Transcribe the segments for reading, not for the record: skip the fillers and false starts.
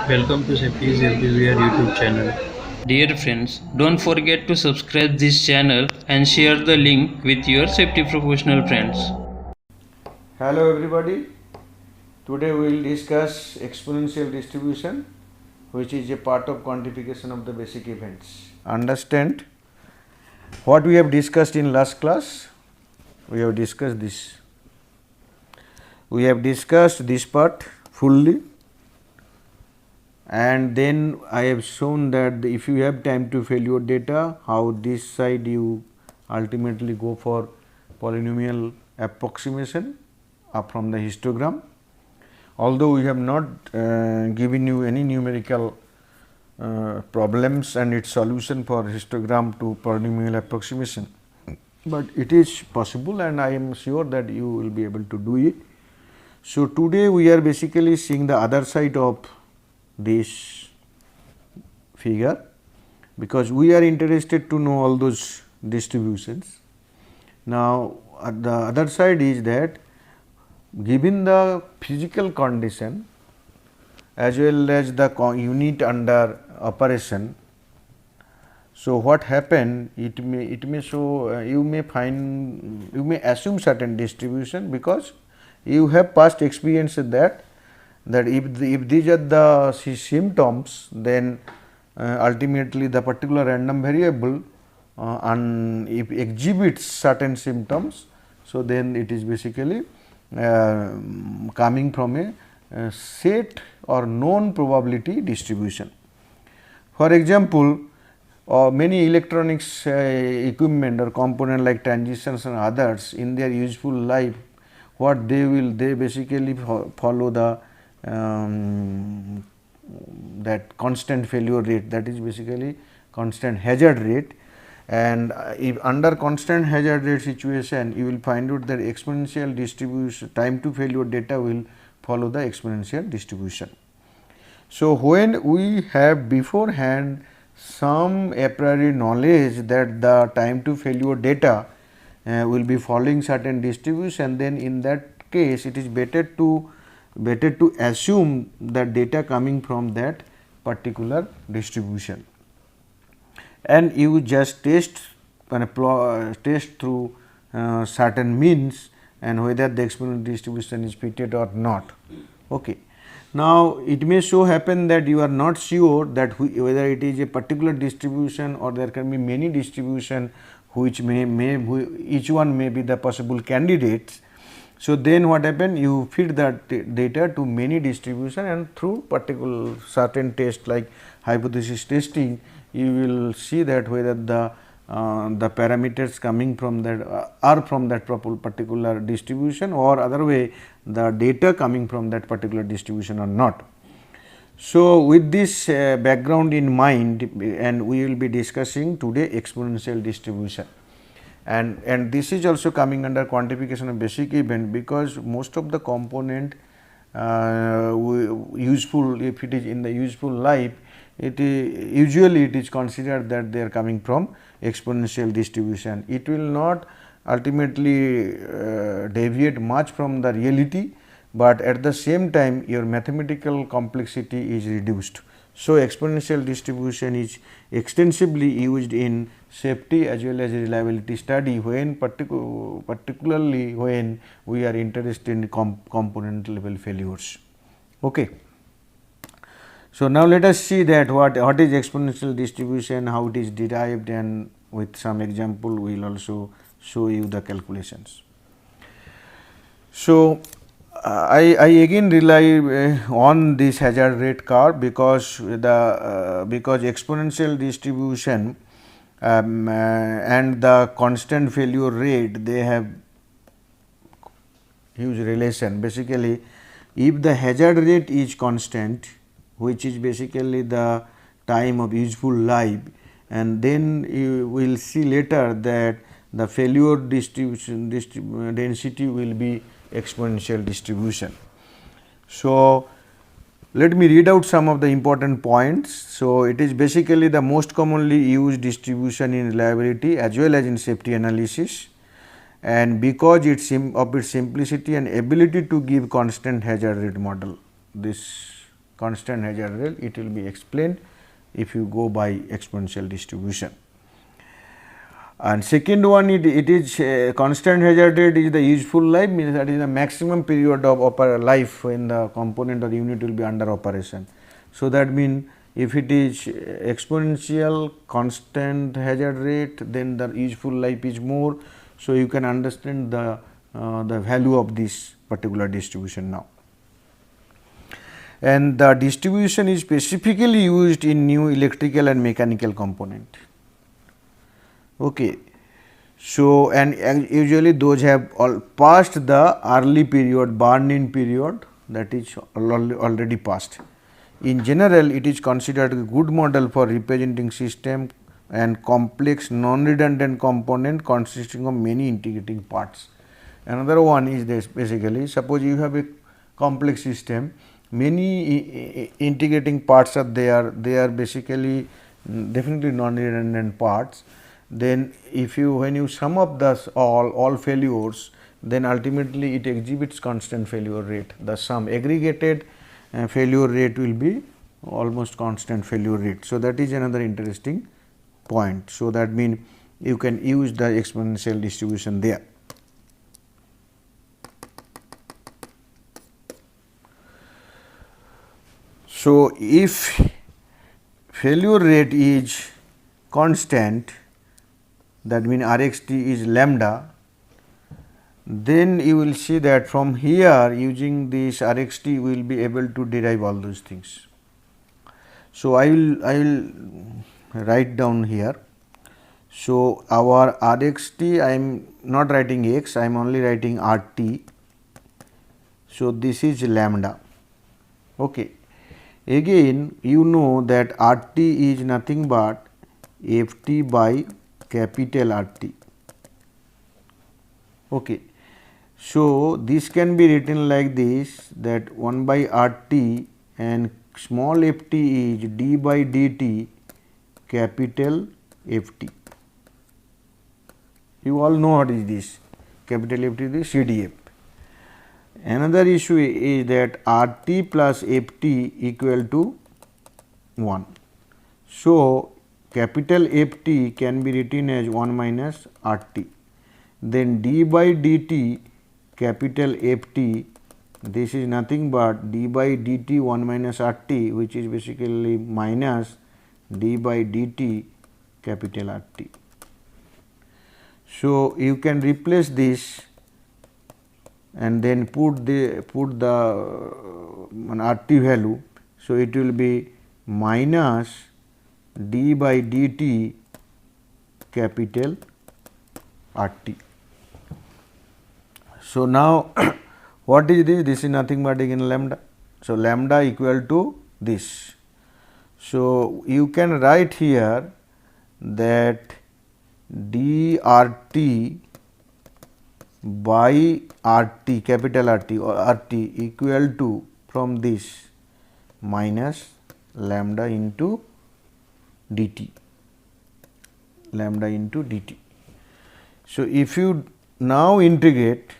Welcome to Safety is Everywhere YouTube channel. Dear friends, don't forget to subscribe this channel and share the link with your safety professional friends. Hello everybody. Today we will discuss exponential distribution, which is a part of quantification of the basic events. Understand what we have discussed in last class? We have discussed this. We have discussed this part fully, and then I have shown that if you have time to failure data, how this side you ultimately go for polynomial approximation from the histogram. Although we have not given you any numerical problems and its solution for histogram to polynomial approximation, but it is possible and I am sure that you will be able to do it. So, today we are basically seeing the other side of this figure, because we are interested to know all those distributions. Now, the other side is that given the physical condition as well as the unit under operation, so what happen, it may show you may assume certain distribution, because you have past experience that if these are the symptoms, then ultimately the particular random variable and if exhibits certain symptoms, so then it is basically coming from a set or known probability distribution. For example, many electronics equipment or component like transistors and others, in their useful life, what they basically follow the that constant failure rate, that is basically constant hazard rate. And if under constant hazard rate situation, you will find out that exponential distribution time to failure data will follow the exponential distribution. So, when we have beforehand some a priori knowledge that the time to failure data will be following certain distribution, then in that case it is better to assume the data coming from that particular distribution, and you just test through certain means and whether the exponential distribution is fitted or not. Okay. Now, it may so happen that you are not sure that whether it is a particular distribution or there can be many distribution which each one may be the possible candidates. So, then what happen, you feed that data to many distribution, and through particular certain test like hypothesis testing, you will see that whether the parameters coming from that are from that particular distribution, or other way the data coming from that particular distribution or not. So, with this background in mind, and we will be discussing today exponential distribution, and this is also coming under quantification of basic event, because most of the component useful, if it is in the useful life, it is usually it is considered that they are coming from exponential distribution. It will not ultimately deviate much from the reality, but at the same time your mathematical complexity is reduced. So, exponential distribution is extensively used in safety as well as reliability study, when particularly when we are interested in component level failures. Okay. So, now let us see that what is exponential distribution, how it is derived, and with some example we will also show you the calculations. So, I again rely on this hazard rate curve, because because exponential distribution and the constant failure rate, they have huge relation. Basically, if the hazard rate is constant, which is basically the time of useful life, and then you will see later that the failure distribution density will be exponential distribution. So, let me read out some of the important points. So, it is basically the most commonly used distribution in reliability as well as in safety analysis, and because of its simplicity and ability to give constant hazard rate model, this constant hazard rate, it will be explained if you go by exponential distribution. And second one, it is constant hazard rate is the useful life, means that is the maximum period of life when the component or unit will be under operation. So, that means if it is exponential constant hazard rate, then the useful life is more. So, you can understand the value of this particular distribution now. And the distribution is specifically used in new electrical and mechanical component. Okay. So, and usually those have all passed the early period, burn-in period, that is already passed. In general, it is considered a good model for representing system and complex non-redundant component consisting of many integrating parts. Another one is this, basically suppose you have a complex system, many integrating parts are there, they are basically definitely non-redundant parts. Then if you, when you sum up thus all failures, then ultimately it exhibits constant failure rate. The sum aggregated failure rate will be almost constant failure rate. So, that is another interesting point. So, that means you can use the exponential distribution there. So, if failure rate is constant, that means Rxt is lambda, then you will see that from here using this Rxt we will be able to derive all those things. So, I will write down here. So, our Rxt, I am not writing x, I am only writing Rt. So, this is lambda. Okay. Again you know that Rt is nothing but Ft by capital Rt. Okay. So, this can be written like this, that 1 by Rt and small ft is d by dt capital Ft. You all know what is this, capital Ft is the CDF. Another issue is that Rt plus Ft equal to 1. So, capital Ft can be written as 1 minus Rt. Then d by dt capital Ft, this is nothing but d by dt 1 minus Rt, which is basically minus d by dt capital Rt. So, you can replace this and then put the Rt value. So, it will be minus d by dt capital Rt. So, now what is this? This is nothing but again lambda. So, lambda equal to this. So, you can write here that dRt by Rt, capital Rt or Rt equal to from this minus lambda into dt, lambda into dt. So, if you now integrate,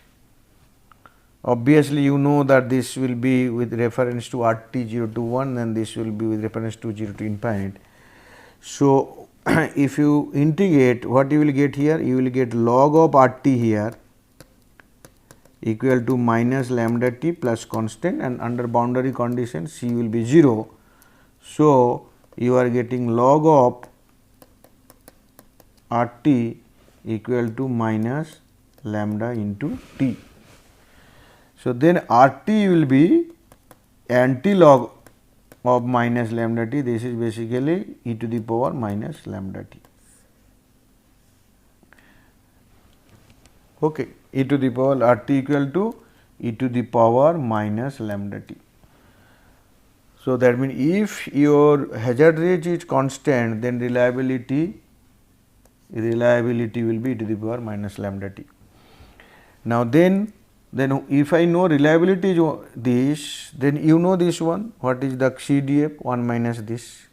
obviously you know that this will be with reference to Rt 0 to 1 and this will be with reference to 0 to infinite. So, if you integrate, what you will get here? You will get log of Rt here equal to minus lambda t plus constant, and under boundary condition C will be 0. So, you are getting log of Rt equal to minus lambda into t. So, then Rt will be anti-log of minus lambda t, this is basically e to the power minus lambda t. Okay. E to the power Rt equal to e to the power minus lambda t. So, that means if your hazard rate is constant, then reliability will be e to the power minus lambda t. Now, then if I know reliability is this, then you know this one, what is the CDF? 1 minus this.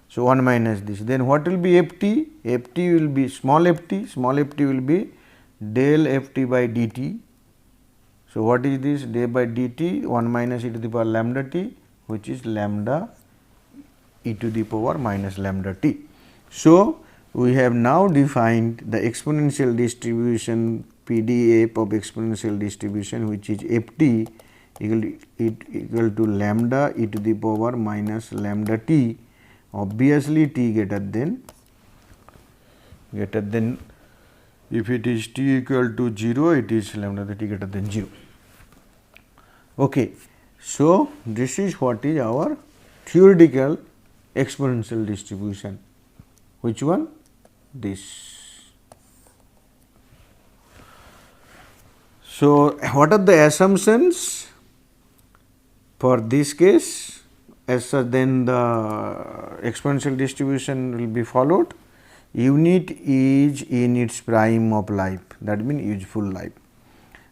So, 1 minus this, then what will be Ft? Ft will be small ft will be del Ft by dt. So, what is this? Del by dt 1 minus e to the power lambda t which is lambda e to the power minus lambda t. So, we have now defined the exponential distribution PDF of exponential distribution, which is f t equal to lambda e to the power minus lambda t, obviously t greater than if it is t equal to 0, it is lambda t greater than 0. Okay. So, this is what is our theoretical exponential distribution. Which one? This. So, what are the assumptions for this case? As such, then the exponential distribution will be followed. Unit is in its prime of life, that means useful life.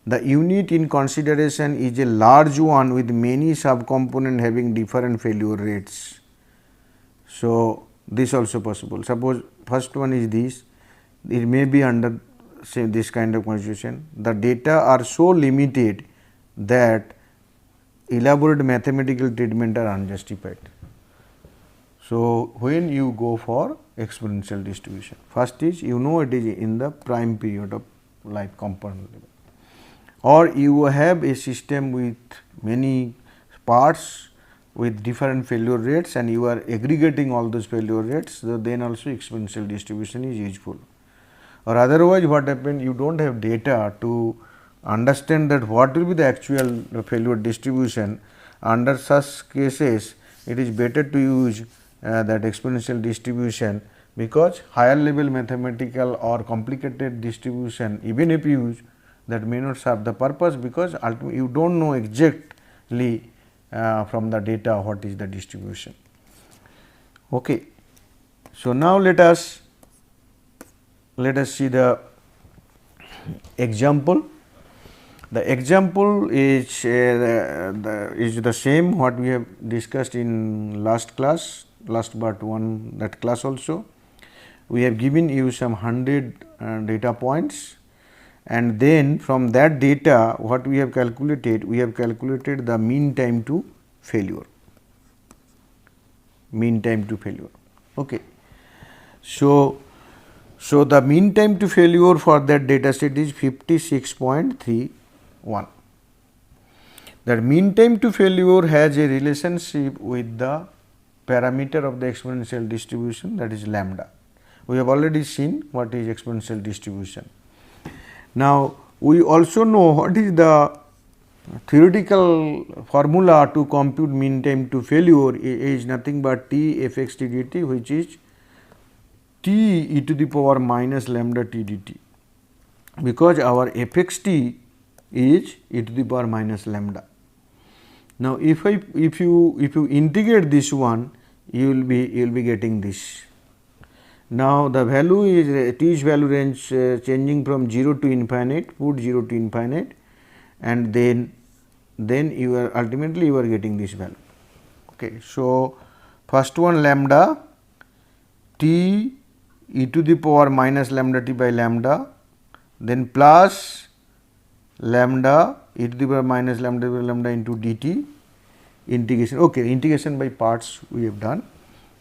The unit in consideration is a large one with many subcomponents having different failure rates. So, this also possible. Suppose first one is this, it may be under say this kind of constitution. The data are so limited that elaborate mathematical treatment are unjustified. So, when you go for exponential distribution, first is it is in the prime period of life component level, or you have a system with many parts with different failure rates and you are aggregating all those failure rates, so then also exponential distribution is useful. Or otherwise what happens, you do not have data to understand that what will be the actual failure distribution. Under such cases, it is better to use that exponential distribution, because higher level mathematical or complicated distribution, even if you use, that may not serve the purpose, because ultimately you do not know exactly from the data what is the distribution. Okay. So, now let us see the example. The example is the same what we have discussed in last class, last part 1, that class also. We have given you some 100 data points, and then from that data what we have calculated the mean time to failure. Okay. So, the mean time to failure for that data set is 56.31. That mean time to failure has a relationship with the parameter of the exponential distribution, that is lambda. We have already seen what is exponential distribution. Now, we also know what is the theoretical formula to compute mean time to failure is nothing but t f x t dt, which is t e to the power minus lambda t dt, because our f x t is e to the power minus lambda. Now, if you integrate this one, you will be getting this. Now, the value is t is value range changing from 0 to infinite, put 0 to infinite, and then you are ultimately you are getting this value. Okay. So, first one lambda t e to the power minus lambda t by lambda, then plus lambda e to the power minus lambda by lambda into dt integration. Okay, integration by parts we have done.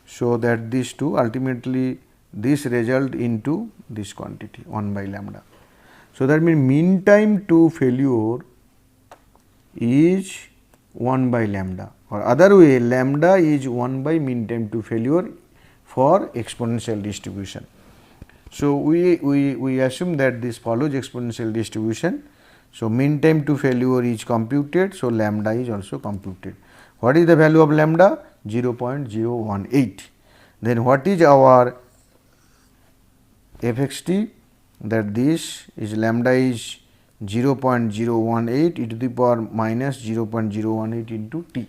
So, that these two ultimately this result into this quantity 1 by lambda. So, that means mean time to failure is 1 by lambda, or other way lambda is 1 by mean time to failure for exponential distribution. So, we assume that this follows exponential distribution. So, mean time to failure is computed. So, lambda is also computed. What is the value of lambda? 0.018. Then what is our f x t? That this is lambda is 0.018 e to the power minus 0.018 into t.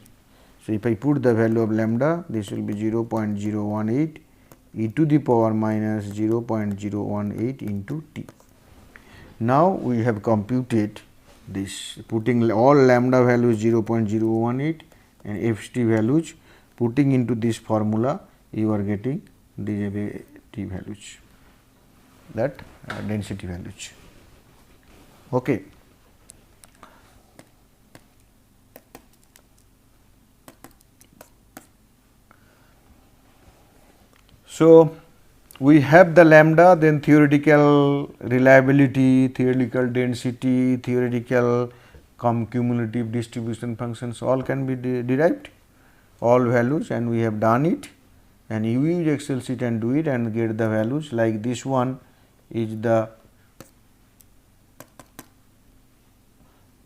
So, if I put the value of lambda, this will be 0.018 e to the power minus 0.018 into t. Now, we have computed this, putting all lambda values 0.018 and f t values, putting into this formula, you are getting these t values, that density values. Okay. So, we have the lambda, then theoretical reliability, theoretical density, theoretical cumulative distribution functions all can be derived, all values, and we have done it, and you use Excel sheet and do it and get the values. Like this one is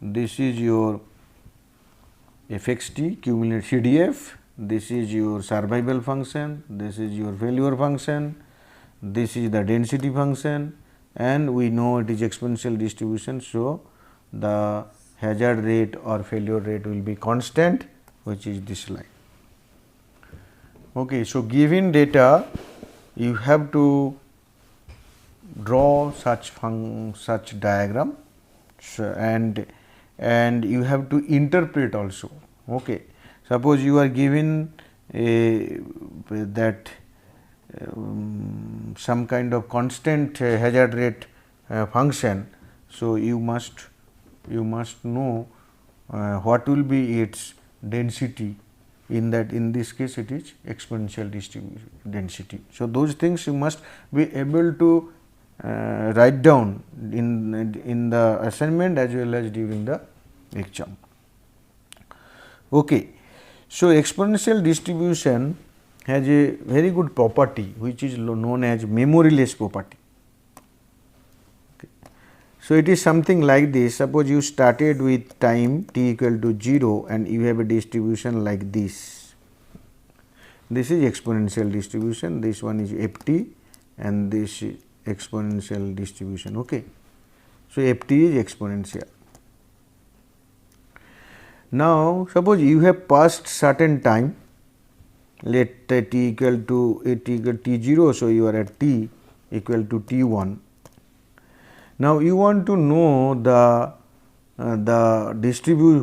this is your FXT cumulative CDF, this is your survival function, this is your failure function, this is the density function, and we know it is exponential distribution. So, the hazard rate or failure rate will be constant, which is this line. Okay, so, given data you have to draw such diagram, so, and you have to interpret also. Okay. Suppose you are given that some kind of constant hazard rate function. So, you must know what will be its density. In this case it is exponential distribution density. So, those things you must be able to write down in the assignment as well as during the exam. Okay. So, exponential distribution has a very good property which is known as memoryless property. Okay. So, it is something like this. Suppose you started with time t equal to 0 and you have a distribution like this. This is exponential distribution, this one is ft and this is exponential distribution. Okay. So, ft is exponential. Now, suppose you have passed certain time, let t equal to t0. So, you are at t equal to t1. Now, you want to know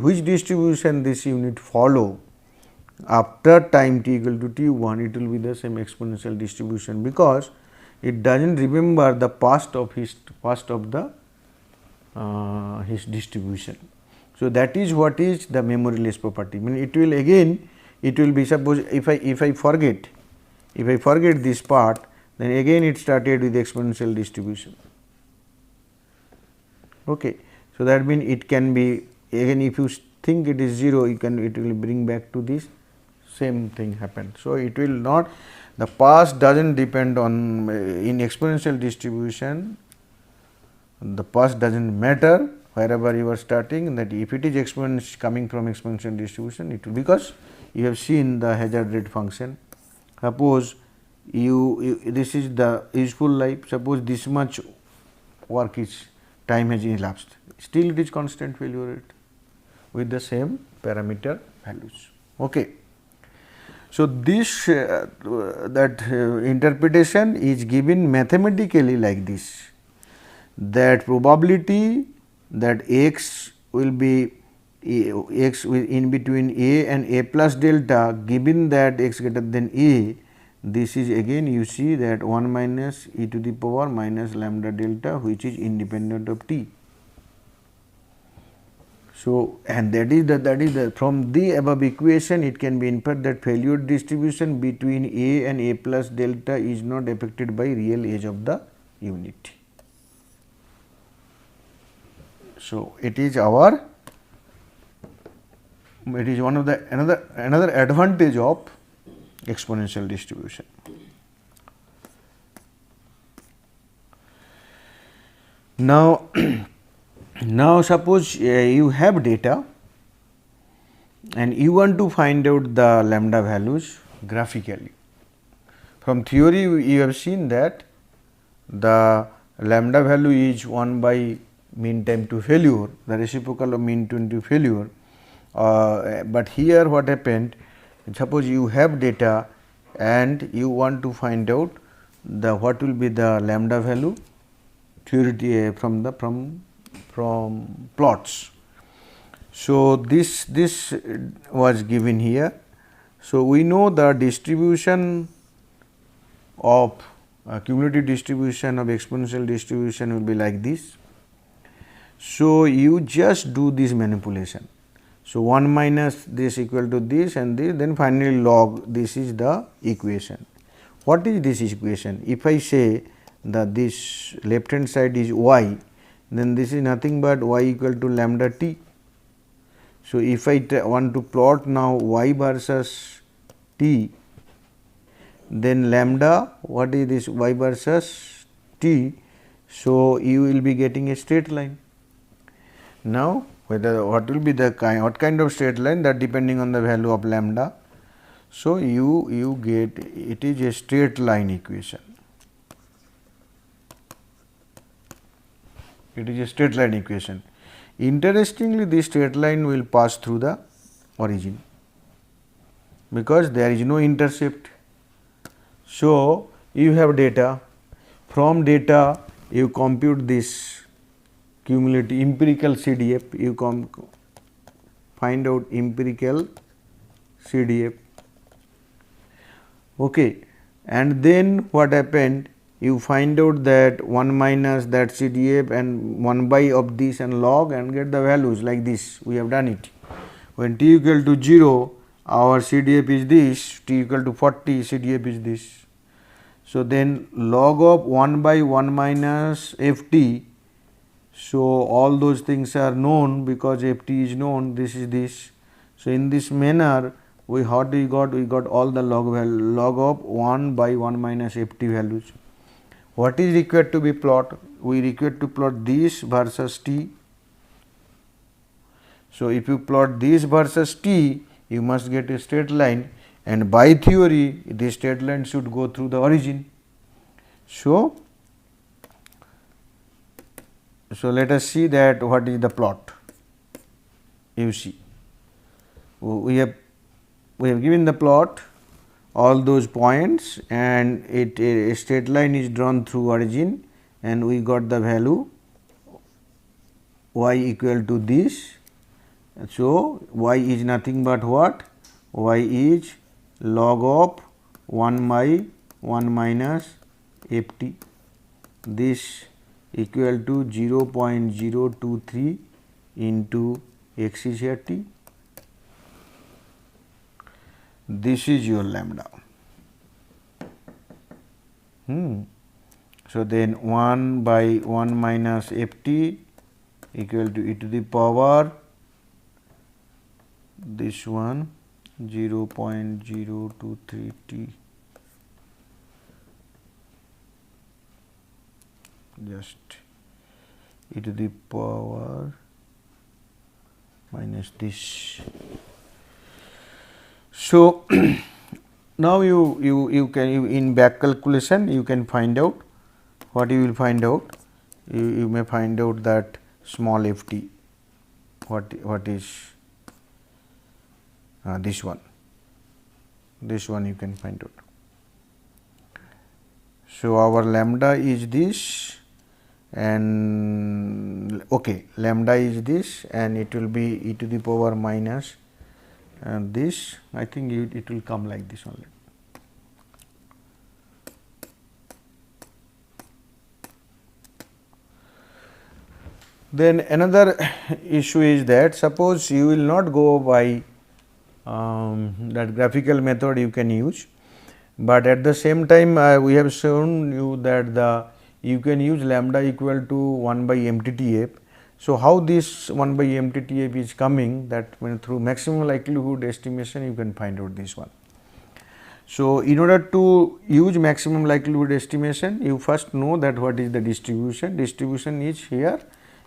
which distribution this unit follow after time t equal to t1. It will be the same exponential distribution, because it does not remember the past of his distribution. So, that is what is the memoryless property. I mean, it will again, it will be, suppose if I forget this part, then again it started with exponential distribution. Okay. So, that means it can be again, if you think it is 0, it will bring back to this same thing happen. So, it will not, the past does not depend on in exponential distribution, the past does not matter wherever you are starting, that if it is coming from exponential distribution, it will, because you have seen the hazard rate function. Suppose this is the useful life, suppose this much work is time has elapsed, still it is constant failure rate with the same parameter values. Okay. So, this interpretation is given mathematically like this, that probability that x will be x in between a and a plus delta, given that x greater than a, this is again you see that 1 minus e to the power minus lambda delta, which is independent of t. So, and that is the from the above equation it can be inferred that failure distribution between a and a plus delta is not affected by real age of the unit. So, it is one of the another advantage of exponential distribution. Now, now suppose you have data and you want to find out the lambda values graphically. From theory you have seen that the lambda value is 1 by mean time to failure, the reciprocal of mean time to failure. But here what happened, suppose you have data and you want to find out the what will be the lambda value theoretically from plots. So, this was given here. So, we know the distribution of cumulative distribution of exponential distribution will be like this. So, you just do this manipulation. So, 1 minus this equal to this and this, then finally log, this is the equation. What is this equation? If I say that this left hand side is y, then this is nothing but y equal to lambda t. So, if I want to plot now y versus t, then lambda, what is this y versus t? So, you will be getting a straight line. Now, whether what will be the what kind of straight line, that depending on the value of lambda. So, you get it is a straight line equation. It is a straight line equation. Interestingly, this straight line will pass through the origin, because there is no intercept. So, you have data, from data you compute this cumulative empirical CDF, you find out empirical CDF. Okay. And then what happened? You find out that 1 minus that CDF and 1 by of this and log and get the values like this. We have done it. When t equal to 0, our CDF is this, t equal to 40, CDF is this. So, then log of 1 by 1 minus ft. So, all those things are known because ft is known, this is this. So, in this manner, we got all the log value, log of 1 by 1 minus ft values. What is required to be plot? We require to plot this versus t. So, if you plot this versus t, you must get a straight line, and by theory this straight line should go through the origin. So, let us see that what is the plot. You see, we have given the plot, all those points, and a straight line is drawn through origin, and we got the value y equal to this. So, y is nothing but what? Y is log of 1 by 1 minus f t. This equal to 0.023 into x is here t. This is your lambda. So, then 1 by 1 minus f t equal to e to the power this one 0.023 t, just e to the power minus this. So, now you can in back calculation you can find out what you will find out. You may find out that small f t, what is this one you can find out. So, our lambda is this, and okay, lambda is this, and it will be e to the power minus this. I think it will come like this only. Then another issue is that suppose you will not go by that graphical method you can use, but at the same time we have shown you that you can use lambda equal to 1 by MTTF. So, how this 1 by MTTF is coming, that when through maximum likelihood estimation you can find out this one. So, in order to use maximum likelihood estimation, you first know that what is the distribution. Distribution is here.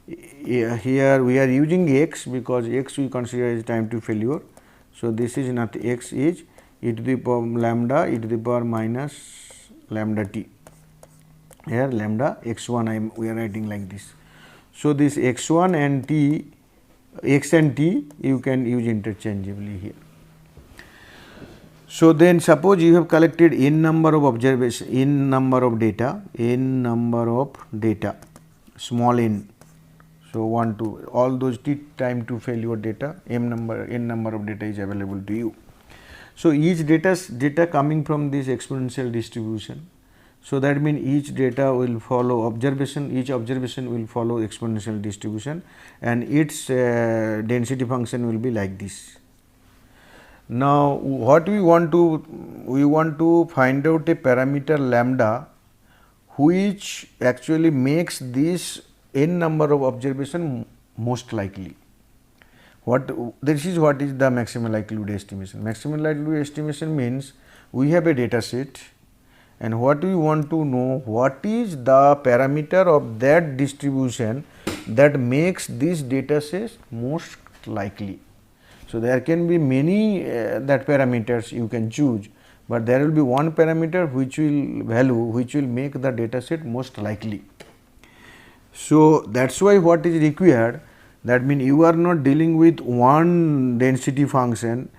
Here we are using x because x we consider as time to failure. So, this is not x is e to the power lambda e to the power minus lambda t. Here lambda x1 we are writing like this. So, this x1 and t, x and t you can use interchangeably here. So, then suppose you have collected n number of observation, n number of data, small n. So, 1 to all those t time to failure data, n number of data is available to you. So, each data coming from this exponential distribution. So, that means each data will follow each observation will follow exponential distribution, and its density function will be like this. Now, what we want to find out a parameter lambda which actually makes this n number of observation most likely. This is what is the maximum likelihood estimation. Maximum likelihood estimation means we have a data set and what we want to know what is the parameter of that distribution that makes this data set most likely. So, there can be many that parameters you can choose, but there will be one parameter which will make the data set most likely. So, that is why what is required, that means you are not dealing with one density function,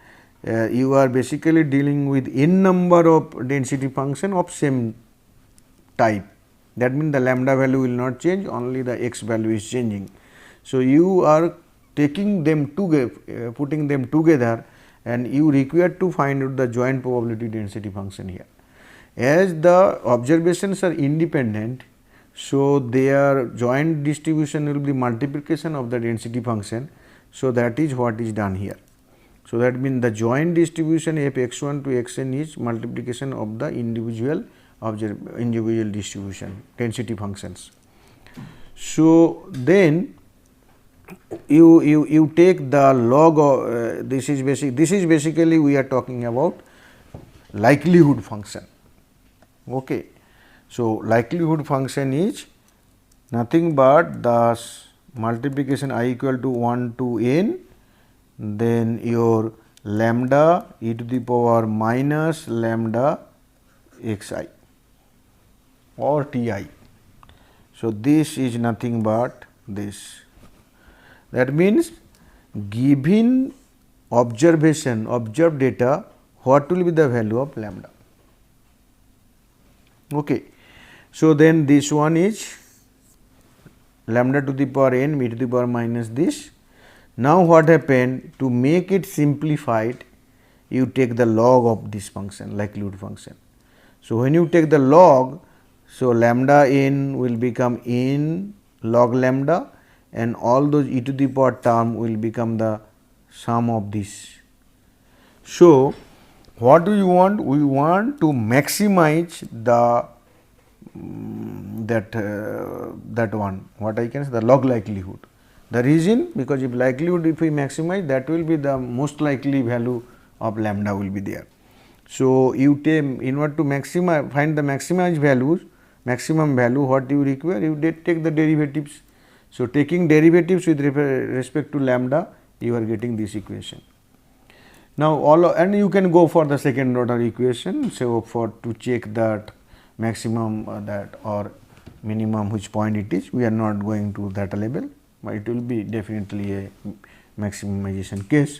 you are basically dealing with n number of density function of same type. That means the lambda value will not change, only the x value is changing. So, you are taking them together, putting them together, and you require to find out the joint probability density function here. As the observations are independent, so their joint distribution will be multiplication of the density function. So, that is what is done here. So, that means the joint distribution f x1 to xn is multiplication of the individual distribution density functions. So, then you take the log of this is basically we are talking about likelihood function. Okay. So, likelihood function is nothing but the multiplication I equal to 1 to n, then your lambda e to the power minus lambda x I or t I. So, this is nothing but this. That means, given observed data, what will be the value of lambda? Okay. So, then this one is lambda to the power n e to the power minus this. Now, what happened, to make it simplified, you take the log of this function, likelihood function. So, when you take the log, so lambda n will become n log lambda, and all those e to the power term will become the sum of this. So, what do you want? We want to maximize the that one, what I can say, the log likelihood. The reason, because if likelihood if we maximize, that will be the most likely value of lambda will be there. So, you take, in order to maximize, find the maximized values, maximum value, what you require, you take the derivatives. So, taking derivatives with respect to lambda, you are getting this equation. Now, and you can go for the second order equation. So, for to check that maximum that or minimum which point it is, we are not going to that level, but it will be definitely a maximization case.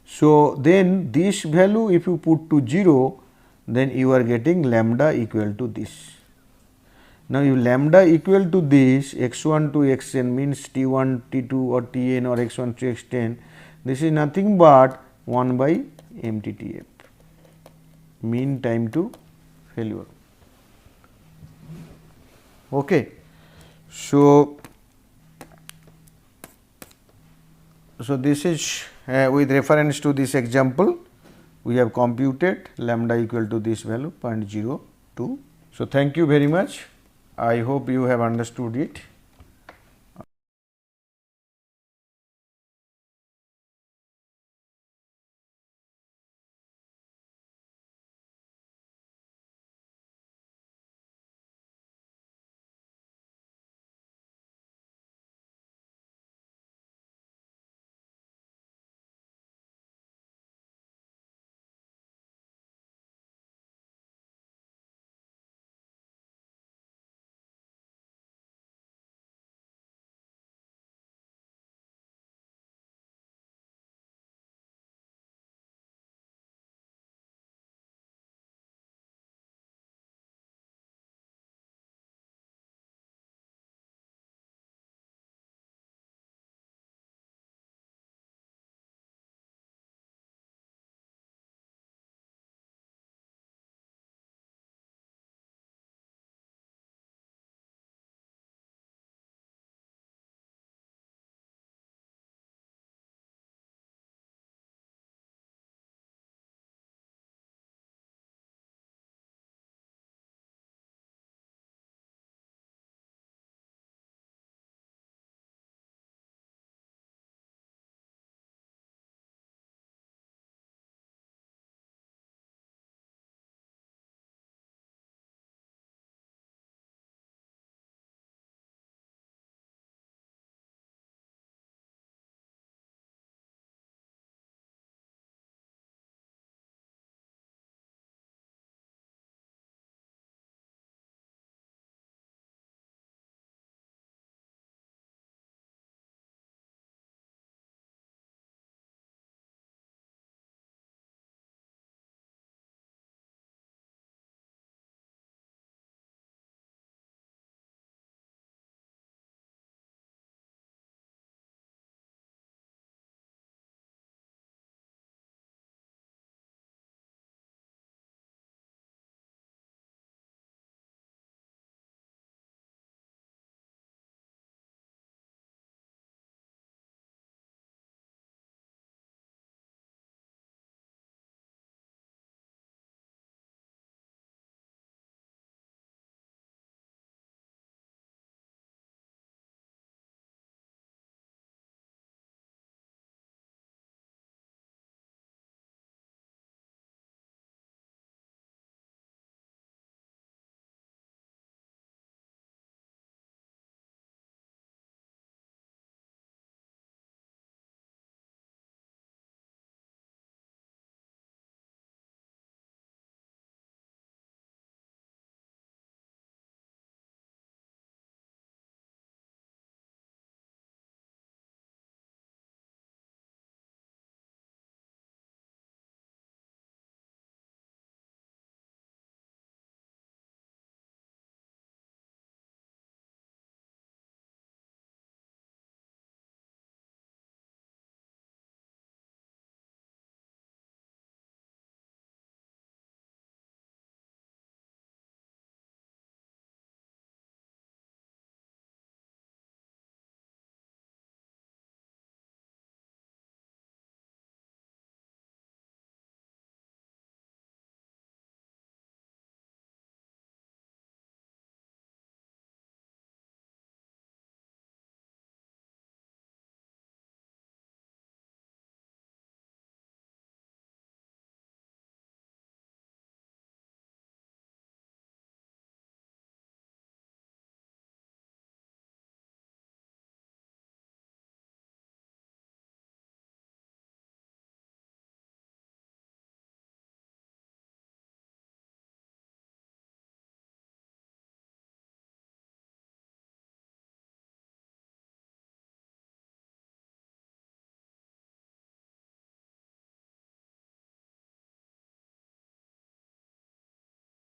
So, then this value if you put to 0, then you are getting lambda equal to this. Now, if lambda equal to this x1 to xn means t1, t2 or tn or x1 to xn, this is nothing but 1 by MTTF, mean time to failure. Okay. So, this is with reference to this example, we have computed lambda equal to this value 0.02. So, thank you very much. I hope you have understood it.